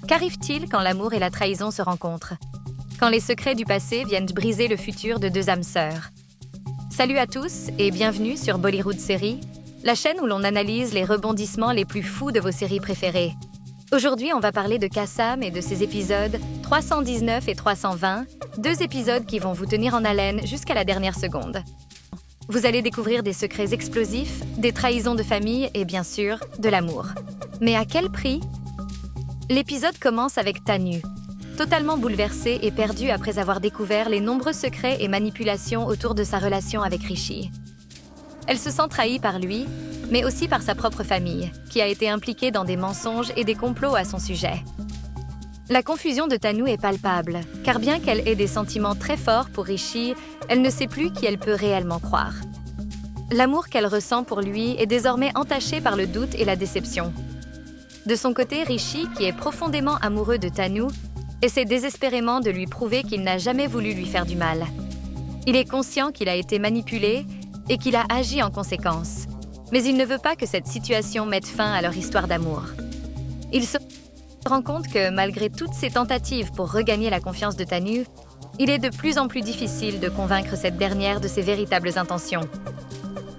Qu'arrive-t-il quand l'amour et la trahison se rencontrent? Quand les secrets du passé viennent briser le futur de deux âmes sœurs? Salut à tous et bienvenue sur Bollywood Séries, la chaîne où l'on analyse les rebondissements les plus fous de vos séries préférées. Aujourd'hui, on va parler de Kasam et de ses épisodes 319 et 320, deux épisodes qui vont vous tenir en haleine jusqu'à la dernière seconde. Vous allez découvrir des secrets explosifs, des trahisons de famille et bien sûr, de l'amour. Mais à quel prix? L'épisode commence avec Tanu, totalement bouleversée et perdue après avoir découvert les nombreux secrets et manipulations autour de sa relation avec Rishi. Elle se sent trahie par lui, mais aussi par sa propre famille, qui a été impliquée dans des mensonges et des complots à son sujet. La confusion de Tanu est palpable, car bien qu'elle ait des sentiments très forts pour Rishi, elle ne sait plus qui elle peut réellement croire. L'amour qu'elle ressent pour lui est désormais entaché par le doute et la déception. De son côté, Rishi, qui est profondément amoureux de Tanu, essaie désespérément de lui prouver qu'il n'a jamais voulu lui faire du mal. Il est conscient qu'il a été manipulé et qu'il a agi en conséquence. Mais il ne veut pas que cette situation mette fin à leur histoire d'amour. Il se rend compte que malgré toutes ses tentatives pour regagner la confiance de Tanu, il est de plus en plus difficile de convaincre cette dernière de ses véritables intentions.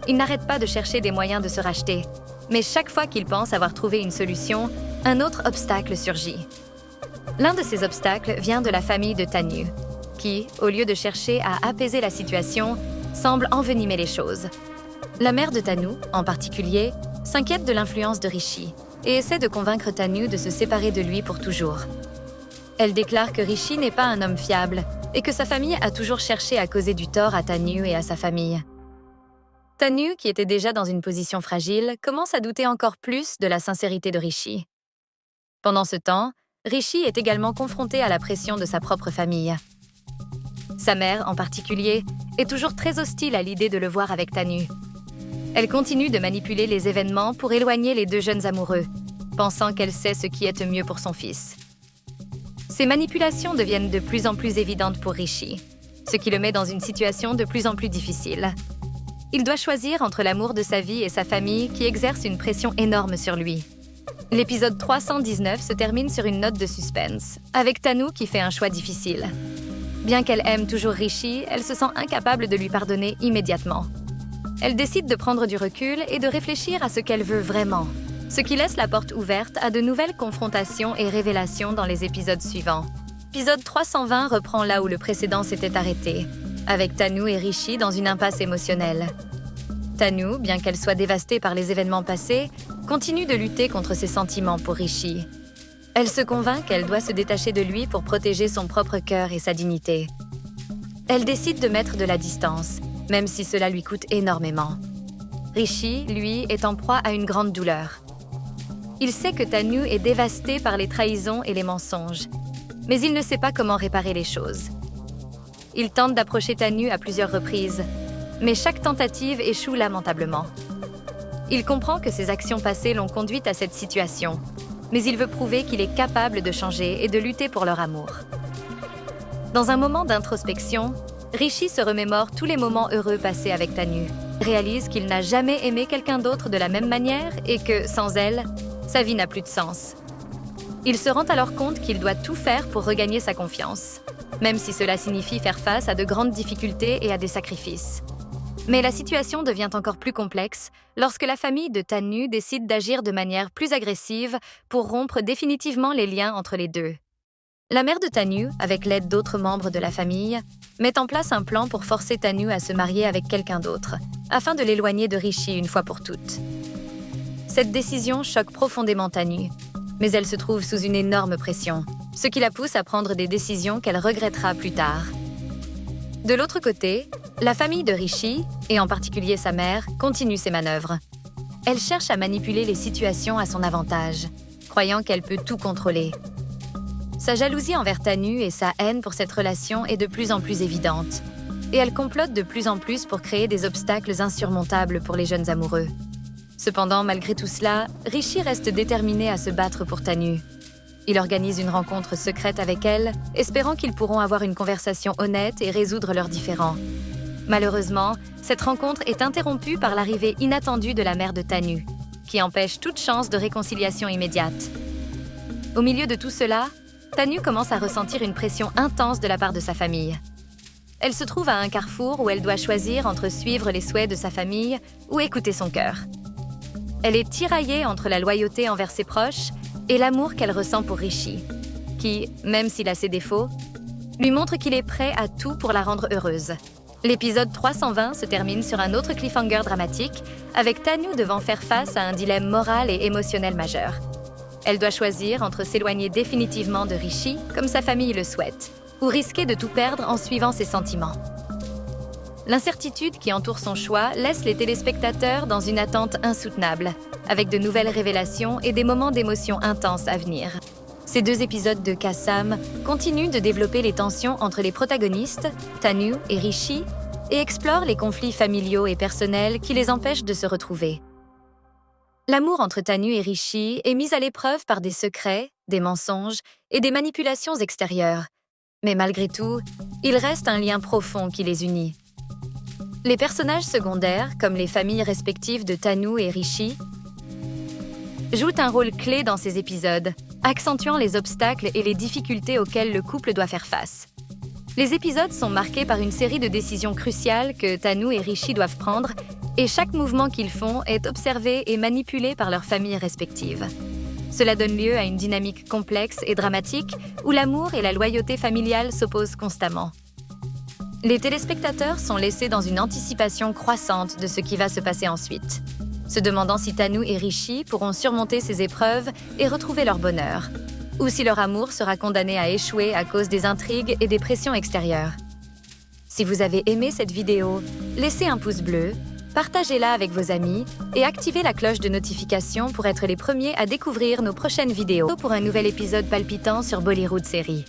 Il n'arrête pas de chercher des moyens de se racheter, mais chaque fois qu'il pense avoir trouvé une solution, un autre obstacle surgit. L'un de ces obstacles vient de la famille de Tanu, qui, au lieu de chercher à apaiser la situation, semble envenimer les choses. La mère de Tanu, en particulier, s'inquiète de l'influence de Rishi et essaie de convaincre Tanu de se séparer de lui pour toujours. Elle déclare que Rishi n'est pas un homme fiable et que sa famille a toujours cherché à causer du tort à Tanu et à sa famille. Tanu, qui était déjà dans une position fragile, commence à douter encore plus de la sincérité de Rishi. Pendant ce temps, Rishi est également confronté à la pression de sa propre famille. Sa mère, en particulier, est toujours très hostile à l'idée de le voir avec Tanu. Elle continue de manipuler les événements pour éloigner les deux jeunes amoureux, pensant qu'elle sait ce qui est le mieux pour son fils. Ces manipulations deviennent de plus en plus évidentes pour Rishi, ce qui le met dans une situation de plus en plus difficile. Il doit choisir entre l'amour de sa vie et sa famille qui exerce une pression énorme sur lui. L'épisode 319 se termine sur une note de suspense, avec Tanu qui fait un choix difficile. Bien qu'elle aime toujours Rishi, elle se sent incapable de lui pardonner immédiatement. Elle décide de prendre du recul et de réfléchir à ce qu'elle veut vraiment, ce qui laisse la porte ouverte à de nouvelles confrontations et révélations dans les épisodes suivants. L'épisode 320 reprend là où le précédent s'était arrêté, avec Tanu et Rishi dans une impasse émotionnelle. Tanu, bien qu'elle soit dévastée par les événements passés, continue de lutter contre ses sentiments pour Rishi. Elle se convainc qu'elle doit se détacher de lui pour protéger son propre cœur et sa dignité. Elle décide de mettre de la distance, même si cela lui coûte énormément. Rishi, lui, est en proie à une grande douleur. Il sait que Tanu est dévastée par les trahisons et les mensonges, mais il ne sait pas comment réparer les choses. Il tente d'approcher Tanu à plusieurs reprises, mais chaque tentative échoue lamentablement. Il comprend que ses actions passées l'ont conduite à cette situation, mais il veut prouver qu'il est capable de changer et de lutter pour leur amour. Dans un moment d'introspection, Rishi se remémore tous les moments heureux passés avec Tanu, réalise qu'il n'a jamais aimé quelqu'un d'autre de la même manière et que, sans elle, sa vie n'a plus de sens. Il se rend alors compte qu'il doit tout faire pour regagner sa confiance, même si cela signifie faire face à de grandes difficultés et à des sacrifices. Mais la situation devient encore plus complexe lorsque la famille de Tanu décide d'agir de manière plus agressive pour rompre définitivement les liens entre les deux. La mère de Tanu, avec l'aide d'autres membres de la famille, met en place un plan pour forcer Tanu à se marier avec quelqu'un d'autre, afin de l'éloigner de Rishi une fois pour toutes. Cette décision choque profondément Tanu, mais elle se trouve sous une énorme pression, ce qui la pousse à prendre des décisions qu'elle regrettera plus tard. De l'autre côté, la famille de Rishi, et en particulier sa mère, continue ses manœuvres. Elle cherche à manipuler les situations à son avantage, croyant qu'elle peut tout contrôler. Sa jalousie envers Tanu et sa haine pour cette relation est de plus en plus évidente, et elle complote de plus en plus pour créer des obstacles insurmontables pour les jeunes amoureux. Cependant, malgré tout cela, Rishi reste déterminé à se battre pour Tanu. Il organise une rencontre secrète avec elle, espérant qu'ils pourront avoir une conversation honnête et résoudre leurs différends. Malheureusement, cette rencontre est interrompue par l'arrivée inattendue de la mère de Tanu, qui empêche toute chance de réconciliation immédiate. Au milieu de tout cela, Tanu commence à ressentir une pression intense de la part de sa famille. Elle se trouve à un carrefour où elle doit choisir entre suivre les souhaits de sa famille ou écouter son cœur. Elle est tiraillée entre la loyauté envers ses proches et l'amour qu'elle ressent pour Rishi, qui, même s'il a ses défauts, lui montre qu'il est prêt à tout pour la rendre heureuse. L'épisode 320 se termine sur un autre cliffhanger dramatique, avec Tanu devant faire face à un dilemme moral et émotionnel majeur. Elle doit choisir entre s'éloigner définitivement de Rishi, comme sa famille le souhaite, ou risquer de tout perdre en suivant ses sentiments. L'incertitude qui entoure son choix laisse les téléspectateurs dans une attente insoutenable, avec de nouvelles révélations et des moments d'émotion intenses à venir. Ces 2 épisodes de Kasam continuent de développer les tensions entre les protagonistes, Tanu et Rishi, et explorent les conflits familiaux et personnels qui les empêchent de se retrouver. L'amour entre Tanu et Rishi est mis à l'épreuve par des secrets, des mensonges et des manipulations extérieures. Mais malgré tout, il reste un lien profond qui les unit. Les personnages secondaires, comme les familles respectives de Tanu et Rishi, jouent un rôle clé dans ces épisodes, accentuant les obstacles et les difficultés auxquelles le couple doit faire face. Les épisodes sont marqués par une série de décisions cruciales que Tanu et Rishi doivent prendre, et chaque mouvement qu'ils font est observé et manipulé par leurs familles respectives. Cela donne lieu à une dynamique complexe et dramatique où l'amour et la loyauté familiale s'opposent constamment. Les téléspectateurs sont laissés dans une anticipation croissante de ce qui va se passer ensuite, se demandant si Tanu et Rishi pourront surmonter ces épreuves et retrouver leur bonheur, ou si leur amour sera condamné à échouer à cause des intrigues et des pressions extérieures. Si vous avez aimé cette vidéo, laissez un pouce bleu, partagez-la avec vos amis et activez la cloche de notification pour être les premiers à découvrir nos prochaines vidéos pour un nouvel épisode palpitant sur Bollywood Série.